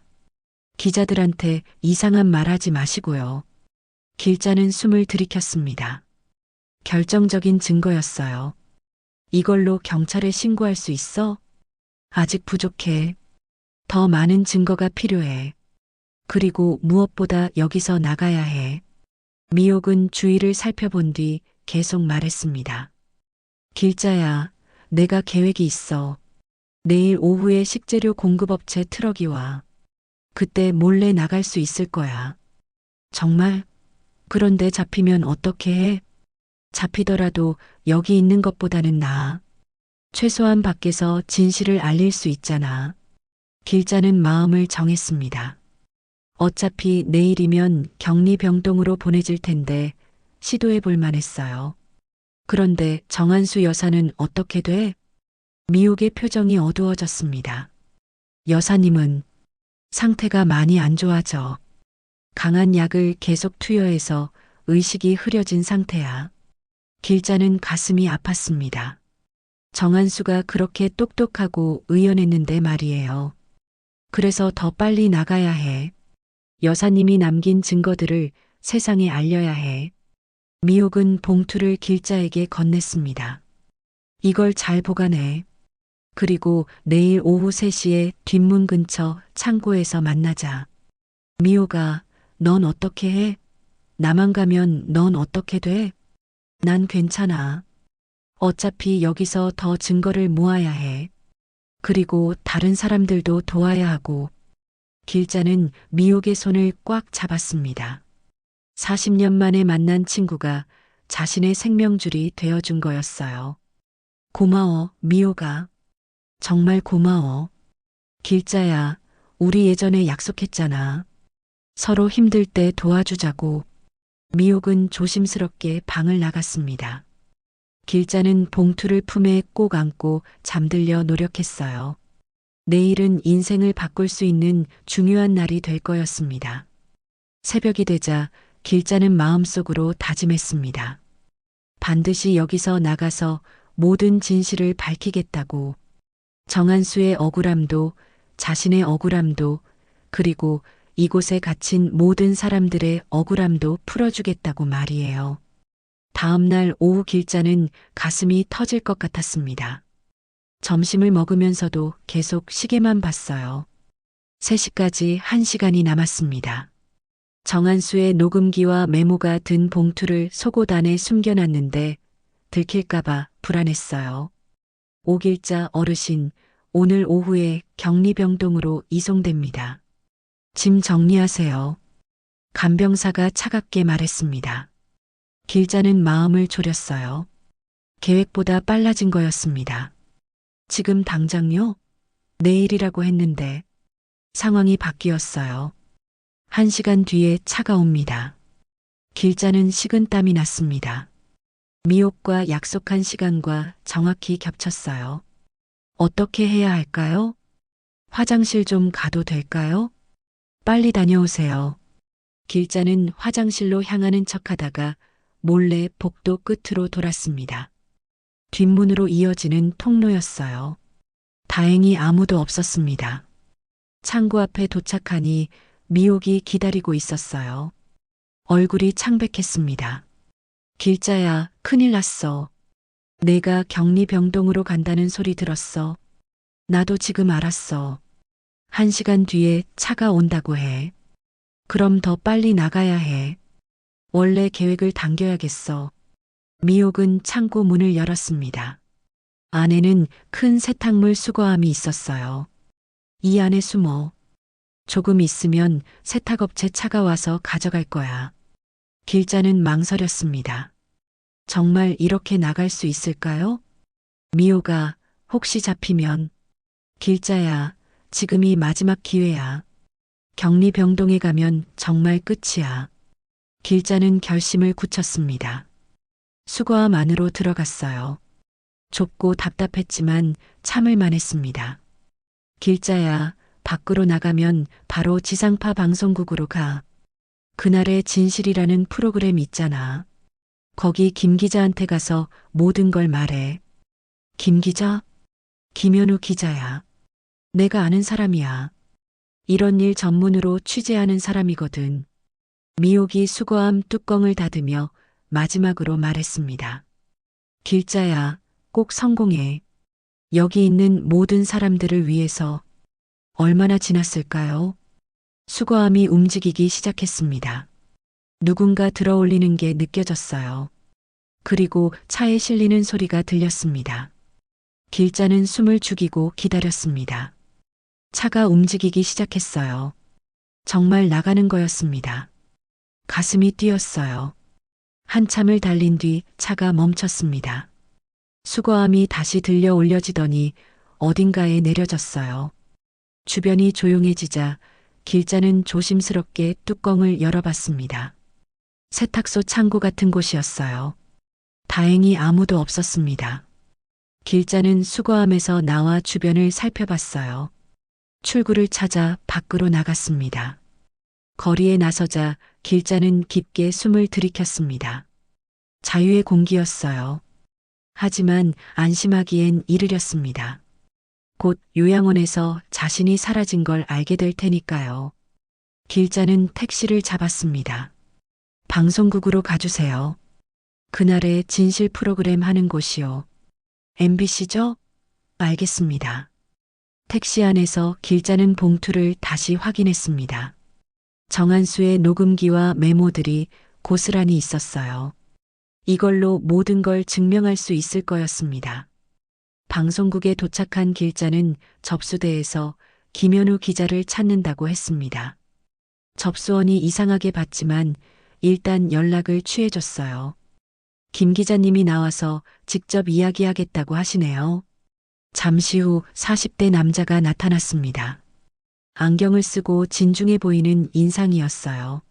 기자들한테 이상한 말 하지 마시고요. 길자는 숨을 들이켰습니다. 결정적인 증거였어요. 이걸로 경찰에 신고할 수 있어? 아직 부족해. 더 많은 증거가 필요해. 그리고 무엇보다 여기서 나가야 해. 미옥은 주위를 살펴본 뒤 계속 말했습니다. 길자야, 내가 계획이 있어. 내일 오후에 식재료 공급업체 트럭이 와. 그때 몰래 나갈 수 있을 거야. 정말? 그런데 잡히면 어떻게 해? 잡히더라도 여기 있는 것보다는 나아. 최소한 밖에서 진실을 알릴 수 있잖아. 길자는 마음을 정했습니다. 어차피 내일이면 격리병동으로 보내질 텐데 시도해 볼 만했어요. 그런데 정한수 여사는 어떻게 돼? 미옥의 표정이 어두워졌습니다. 여사님은 상태가 많이 안 좋아져. 강한 약을 계속 투여해서 의식이 흐려진 상태야. 길자는 가슴이 아팠습니다. 정한수가 그렇게 똑똑하고 의연했는데 말이에요. 그래서 더 빨리 나가야 해. 여사님이 남긴 증거들을 세상에 알려야 해. 미옥은 봉투를 길자에게 건넸습니다. 이걸 잘 보관해. 그리고 내일 오후 3시에 뒷문 근처 창고에서 만나자. 미호가, 넌 어떻게 해? 나만 가면 넌 어떻게 돼? 난 괜찮아. 어차피 여기서 더 증거를 모아야 해. 그리고 다른 사람들도 도와야 하고. 길자는 미옥의 손을 꽉 잡았습니다. 40년 만에 만난 친구가 자신의 생명줄이 되어준 거였어요. 고마워, 미호가. 정말 고마워. 길자야, 우리 예전에 약속했잖아. 서로 힘들 때 도와주자고. 미옥은 조심스럽게 방을 나갔습니다. 길자는 봉투를 품에 꼭 안고 잠들려 노력했어요. 내일은 인생을 바꿀 수 있는 중요한 날이 될 거였습니다. 새벽이 되자 길자는 마음속으로 다짐했습니다. 반드시 여기서 나가서 모든 진실을 밝히겠다고. 정한수의 억울함도, 자신의 억울함도, 그리고 이곳에 갇힌 모든 사람들의 억울함도 풀어주겠다고 말이에요. 다음 날 오후 길자는 가슴이 터질 것 같았습니다. 점심을 먹으면서도 계속 시계만 봤어요. 3시까지 1시간이 남았습니다. 정한수의 녹음기와 메모가 든 봉투를 속옷 안에 숨겨놨는데 들킬까봐 불안했어요. 오길자 어르신, 오늘 오후에 격리병동으로 이송됩니다. 짐 정리하세요. 간병사가 차갑게 말했습니다. 길자는 마음을 졸였어요. 계획보다 빨라진 거였습니다. 지금 당장요? 내일이라고 했는데 상황이 바뀌었어요. 1시간 뒤에 차가 옵니다. 길자는 식은땀이 났습니다. 미옥과 약속한 시간과 정확히 겹쳤어요. 어떻게 해야 할까요? 화장실 좀 가도 될까요? 빨리 다녀오세요. 길자는 화장실로 향하는 척하다가 몰래 복도 끝으로 돌았습니다. 뒷문으로 이어지는 통로였어요. 다행히 아무도 없었습니다. 창고 앞에 도착하니 미옥이 기다리고 있었어요. 얼굴이 창백했습니다. 길자야, 큰일 났어. 내가 격리병동으로 간다는 소리 들었어. 나도 지금 알았어. 1시간 뒤에 차가 온다고 해. 그럼 더 빨리 나가야 해. 원래 계획을 당겨야겠어. 미옥은 창고 문을 열었습니다. 안에는 큰 세탁물 수거함이 있었어요. 이 안에 숨어. 조금 있으면 세탁업체 차가 와서 가져갈 거야. 길자는 망설였습니다. 정말 이렇게 나갈 수 있을까요? 미호가, 혹시 잡히면. 길자야, 지금이 마지막 기회야. 격리병동에 가면 정말 끝이야. 길자는 결심을 굳혔습니다. 수거함 안으로 들어갔어요. 좁고 답답했지만 참을만 했습니다. 길자야, 밖으로 나가면 바로 지상파 방송국으로 가. 그날의 진실이라는 프로그램 있잖아. 거기 김 기자한테 가서 모든 걸 말해. 김 기자? 김현우 기자야. 내가 아는 사람이야. 이런 일 전문으로 취재하는 사람이거든. 미옥이 수거함 뚜껑을 닫으며 마지막으로 말했습니다. 길자야, 꼭 성공해. 여기 있는 모든 사람들을 위해서. 얼마나 지났을까요? 수거함이 움직이기 시작했습니다. 누군가 들어올리는 게 느껴졌어요. 그리고 차에 실리는 소리가 들렸습니다. 길자는 숨을 죽이고 기다렸습니다. 차가 움직이기 시작했어요. 정말 나가는 거였습니다. 가슴이 뛰었어요. 한참을 달린 뒤 차가 멈췄습니다. 수거함이 다시 들려 올려지더니 어딘가에 내려졌어요. 주변이 조용해지자 길자는 조심스럽게 뚜껑을 열어봤습니다. 세탁소 창고 같은 곳이었어요. 다행히 아무도 없었습니다. 길자는 수거함에서 나와 주변을 살펴봤어요. 출구를 찾아 밖으로 나갔습니다. 거리에 나서자 길자는 깊게 숨을 들이켰습니다. 자유의 공기였어요. 하지만 안심하기엔 이르렸습니다. 곧 요양원에서 자신이 사라진 걸 알게 될 테니까요. 길자는 택시를 잡았습니다. 방송국으로 가주세요. 그날의 진실 프로그램 하는 곳이요. MBC죠? 알겠습니다. 택시 안에서 길자는 봉투를 다시 확인했습니다. 정한수의 녹음기와 메모들이 고스란히 있었어요. 이걸로 모든 걸 증명할 수 있을 거였습니다. 방송국에 도착한 길자는 접수대에서 김현우 기자를 찾는다고 했습니다. 접수원이 이상하게 봤지만 일단 연락을 취해줬어요. 김 기자님이 나와서 직접 이야기하겠다고 하시네요. 잠시 후 40대 남자가 나타났습니다. 안경을 쓰고 진중해 보이는 인상이었어요.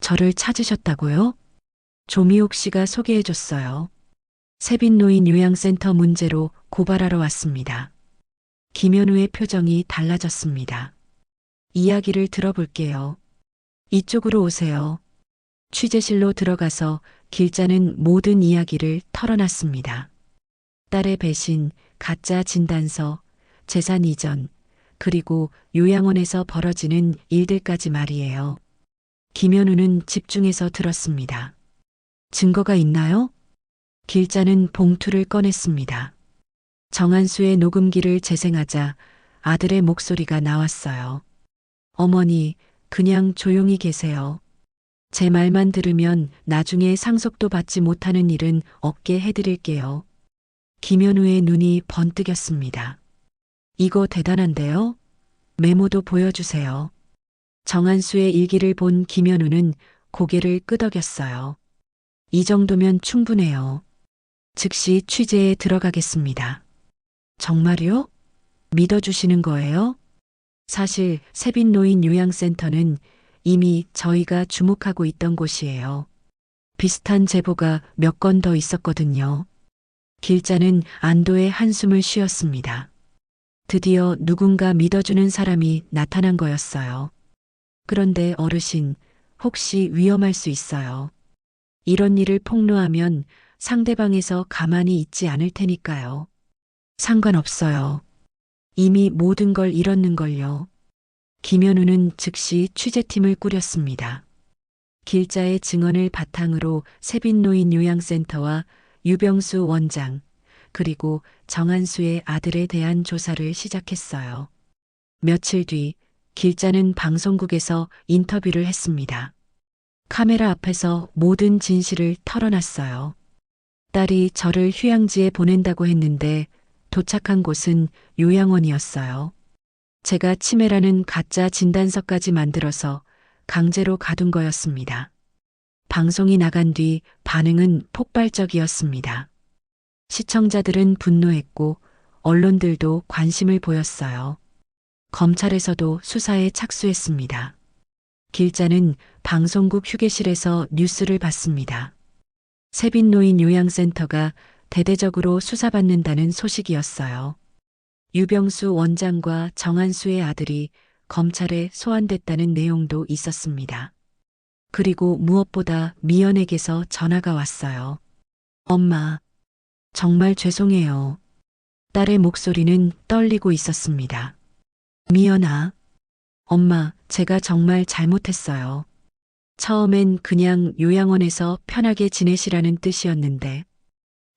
저를 찾으셨다고요? 조미옥 씨가 소개해줬어요. 세빈노인 요양센터 문제로 고발하러 왔습니다. 김현우의 표정이 달라졌습니다. 이야기를 들어볼게요. 이쪽으로 오세요. 취재실로 들어가서 길자는 모든 이야기를 털어놨습니다. 딸의 배신, 가짜 진단서, 재산 이전, 그리고 요양원에서 벌어지는 일들까지 말이에요. 김현우는 집중해서 들었습니다. 증거가 있나요? 길자는 봉투를 꺼냈습니다. 정한수의 녹음기를 재생하자 아들의 목소리가 나왔어요. 어머니, 그냥 조용히 계세요. 제 말만 들으면 나중에 상속도 받지 못하는 일은 없게 해드릴게요. 김현우의 눈이 번뜩였습니다. 이거 대단한데요? 메모도 보여주세요. 정한수의 일기를 본 김현우는 고개를 끄덕였어요. 이 정도면 충분해요. 즉시 취재에 들어가겠습니다. 정말요? 믿어주시는 거예요? 사실 세빈노인 요양센터는 이미 저희가 주목하고 있던 곳이에요. 비슷한 제보가 몇 건 더 있었거든요. 길자는 안도의 한숨을 쉬었습니다. 드디어 누군가 믿어주는 사람이 나타난 거였어요. 그런데 어르신, 혹시 위험할 수 있어요. 이런 일을 폭로하면 상대방에서 가만히 있지 않을 테니까요. 상관없어요. 이미 모든 걸 잃었는걸요. 김현우는 즉시 취재팀을 꾸렸습니다. 길자의 증언을 바탕으로 세빈노인 요양센터와 유병수 원장, 그리고 정한수의 아들에 대한 조사를 시작했어요. 며칠 뒤 길자는 방송국에서 인터뷰를 했습니다. 카메라 앞에서 모든 진실을 털어놨어요. 딸이 저를 휴양지에 보낸다고 했는데 도착한 곳은 요양원이었어요. 제가 치매라는 가짜 진단서까지 만들어서 강제로 가둔 거였습니다. 방송이 나간 뒤 반응은 폭발적이었습니다. 시청자들은 분노했고 언론들도 관심을 보였어요. 검찰에서도 수사에 착수했습니다. 길자는 방송국 휴게실에서 뉴스를 봤습니다. 세빈노인 요양센터가 대대적으로 수사받는다는 소식이었어요. 유병수 원장과 정한수의 아들이 검찰에 소환됐다는 내용도 있었습니다. 그리고 무엇보다 미연에게서 전화가 왔어요. 엄마, 정말 죄송해요. 딸의 목소리는 떨리고 있었습니다. 미연아, 엄마, 제가 정말 잘못했어요. 처음엔 그냥 요양원에서 편하게 지내시라는 뜻이었는데,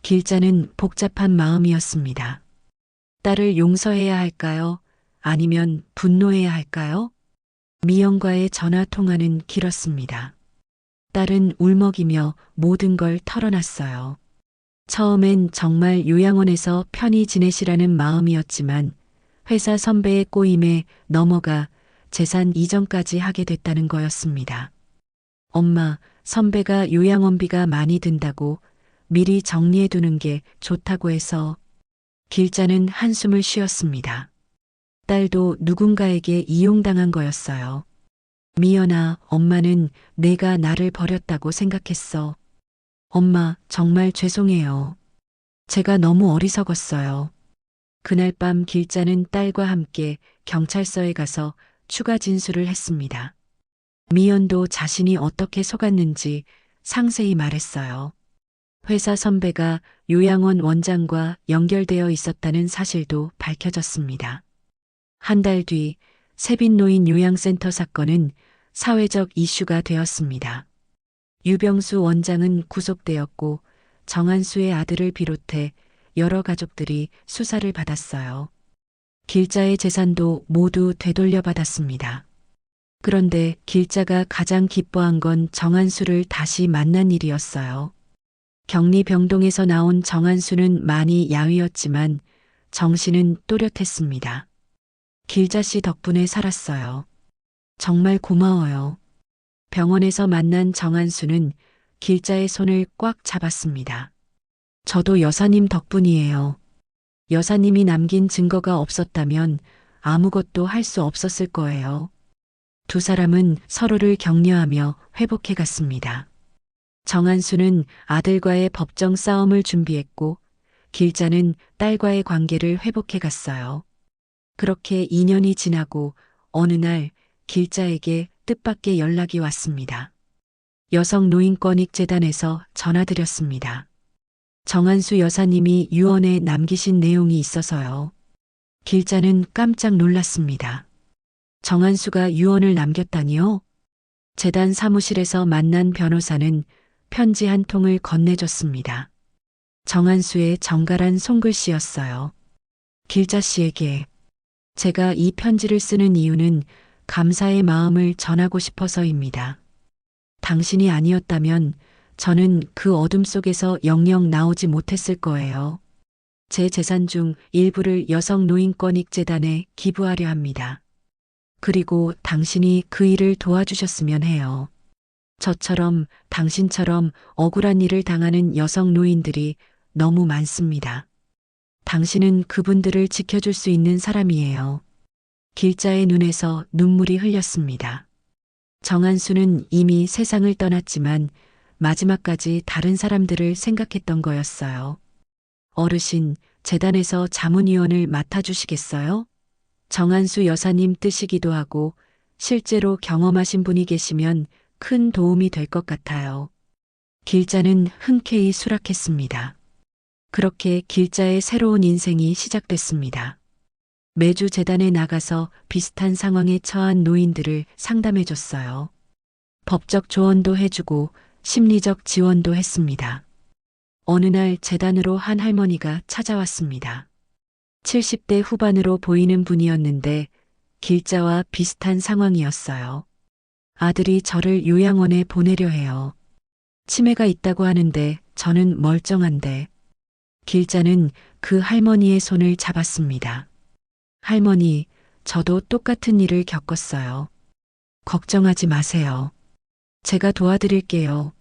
길자는 복잡한 마음이었습니다. 딸을 용서해야 할까요? 아니면 분노해야 할까요? 미연과의 전화 통화는 길었습니다. 딸은 울먹이며 모든 걸 털어놨어요. 처음엔 정말 요양원에서 편히 지내시라는 마음이었지만 회사 선배의 꼬임에 넘어가 재산 이전까지 하게 됐다는 거였습니다. 엄마, 선배가 요양원비가 많이 든다고 미리 정리해두는 게 좋다고 해서. 길자는 한숨을 쉬었습니다. 딸도 누군가에게 이용당한 거였어요. 미연아, 엄마는 내가 나를 버렸다고 생각했어. 엄마, 정말 죄송해요. 제가 너무 어리석었어요. 그날 밤 길자는 딸과 함께 경찰서에 가서 추가 진술을 했습니다. 미연도 자신이 어떻게 속았는지 상세히 말했어요. 회사 선배가 요양원 원장과 연결되어 있었다는 사실도 밝혀졌습니다. 한 달 뒤 세빈노인 요양센터 사건은 사회적 이슈가 되었습니다. 유병수 원장은 구속되었고 정한수의 아들을 비롯해 여러 가족들이 수사를 받았어요. 길자의 재산도 모두 되돌려받았습니다. 그런데 길자가 가장 기뻐한 건 정한수를 다시 만난 일이었어요. 격리병동에서 나온 정한수는 많이 야위었지만 정신은 또렷했습니다. 길자 씨 덕분에 살았어요. 정말 고마워요. 병원에서 만난 정한수는 길자의 손을 꽉 잡았습니다. 저도 여사님 덕분이에요. 여사님이 남긴 증거가 없었다면 아무것도 할 수 없었을 거예요. 두 사람은 서로를 격려하며 회복해 갔습니다. 정한수는 아들과의 법정 싸움을 준비했고 길자는 딸과의 관계를 회복해 갔어요. 그렇게 2년이 지나고 어느 날 길자에게 뜻밖의 연락이 왔습니다. 여성노인권익재단에서 전화드렸습니다. 정한수 여사님이 유언에 남기신 내용이 있어서요. 길자는 깜짝 놀랐습니다. 정한수가 유언을 남겼다니요? 재단 사무실에서 만난 변호사는 편지 한 통을 건네줬습니다. 정한수의 정갈한 손글씨였어요. 길자 씨에게 제가 이 편지를 쓰는 이유는 감사의 마음을 전하고 싶어서입니다. 당신이 아니었다면 저는 그 어둠 속에서 영영 나오지 못했을 거예요. 제 재산 중 일부를 여성노인권익재단에 기부하려 합니다. 그리고 당신이 그 일을 도와주셨으면 해요. 저처럼 당신처럼 억울한 일을 당하는 여성 노인들이 너무 많습니다. 당신은 그분들을 지켜줄 수 있는 사람이에요. 길자의 눈에서 눈물이 흘렸습니다. 정한수는 이미 세상을 떠났지만 마지막까지 다른 사람들을 생각했던 거였어요. 어르신, 재단에서 자문위원을 맡아주시겠어요? 정한수 여사님 뜻이기도 하고 실제로 경험하신 분이 계시면 큰 도움이 될 것 같아요. 길자는 흔쾌히 수락했습니다. 그렇게 길자의 새로운 인생이 시작됐습니다. 매주 재단에 나가서 비슷한 상황에 처한 노인들을 상담해줬어요. 법적 조언도 해주고 심리적 지원도 했습니다. 어느 날 재단으로 한 할머니가 찾아왔습니다. 70대 후반으로 보이는 분이었는데 길자와 비슷한 상황이었어요. 아들이 저를 요양원에 보내려 해요. 치매가 있다고 하는데 저는 멀쩡한데. 길자는 그 할머니의 손을 잡았습니다. 할머니, 저도 똑같은 일을 겪었어요. 걱정하지 마세요. 제가 도와드릴게요.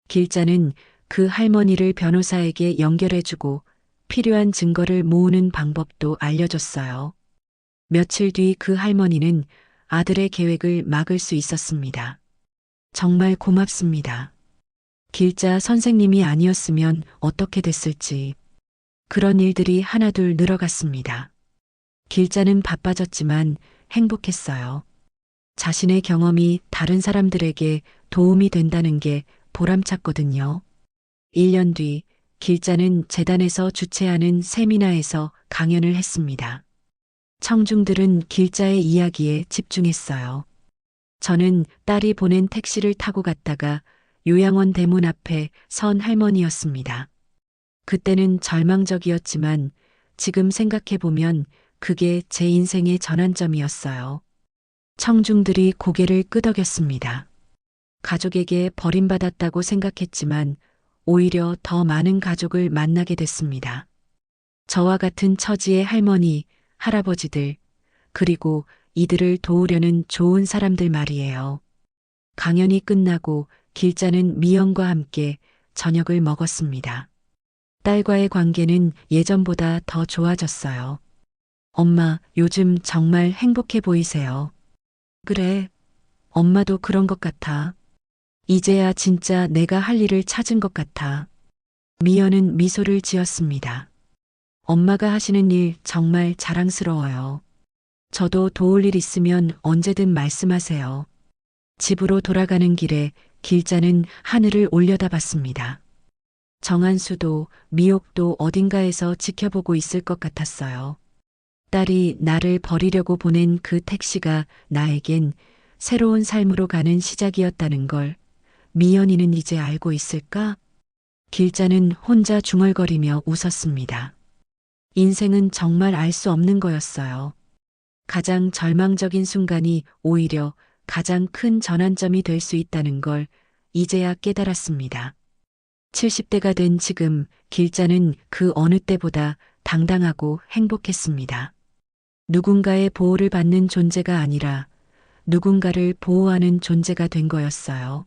길자는 그 할머니를 변호사에게 연결해주고 필요한 증거를 모으는 방법도 알려줬어요. 며칠 뒤 그 할머니는 아들의 계획을 막을 수 있었습니다. 정말 고맙습니다. 길자 선생님이 아니었으면 어떻게 됐을지. 그런 일들이 하나둘 늘어갔습니다. 길자는 바빠졌지만 행복했어요. 자신의 경험이 다른 사람들에게 도움이 된다는 게 보람찼거든요. 1년 뒤 길자는 재단에서 주최하는 세미나에서 강연을 했습니다. 청중들은 길자의 이야기에 집중했어요. 저는 딸이 보낸 택시를 타고 갔다가 요양원 대문 앞에 선 할머니였습니다. 그때는 절망적이었지만 지금 생각해보면 그게 제 인생의 전환점이었어요. 청중들이 고개를 끄덕였습니다. 가족에게 버림받았다고 생각했지만 오히려 더 많은 가족을 만나게 됐습니다. 저와 같은 처지의 할머니, 할아버지들, 그리고 이들을 도우려는 좋은 사람들 말이에요. 강연이 끝나고 길자는 미영과 함께 저녁을 먹었습니다. 딸과의 관계는 예전보다 더 좋아졌어요. 엄마, 요즘 정말 행복해 보이세요. 그래, 엄마도 그런 것 같아. 이제야 진짜 내가 할 일을 찾은 것 같아. 미연은 미소를 지었습니다. 엄마가 하시는 일 정말 자랑스러워요. 저도 도울 일 있으면 언제든 말씀하세요. 집으로 돌아가는 길에 길자는 하늘을 올려다봤습니다. 정한수도 미옥도 어딘가에서 지켜보고 있을 것 같았어요. 딸이 나를 버리려고 보낸 그 택시가 나에겐 새로운 삶으로 가는 시작이었다는 걸 미연이는 이제 알고 있을까? 길자는 혼자 중얼거리며 웃었습니다. 인생은 정말 알 수 없는 거였어요. 가장 절망적인 순간이 오히려 가장 큰 전환점이 될 수 있다는 걸 이제야 깨달았습니다. 70대가 된 지금 길자는 그 어느 때보다 당당하고 행복했습니다. 누군가의 보호를 받는 존재가 아니라 누군가를 보호하는 존재가 된 거였어요.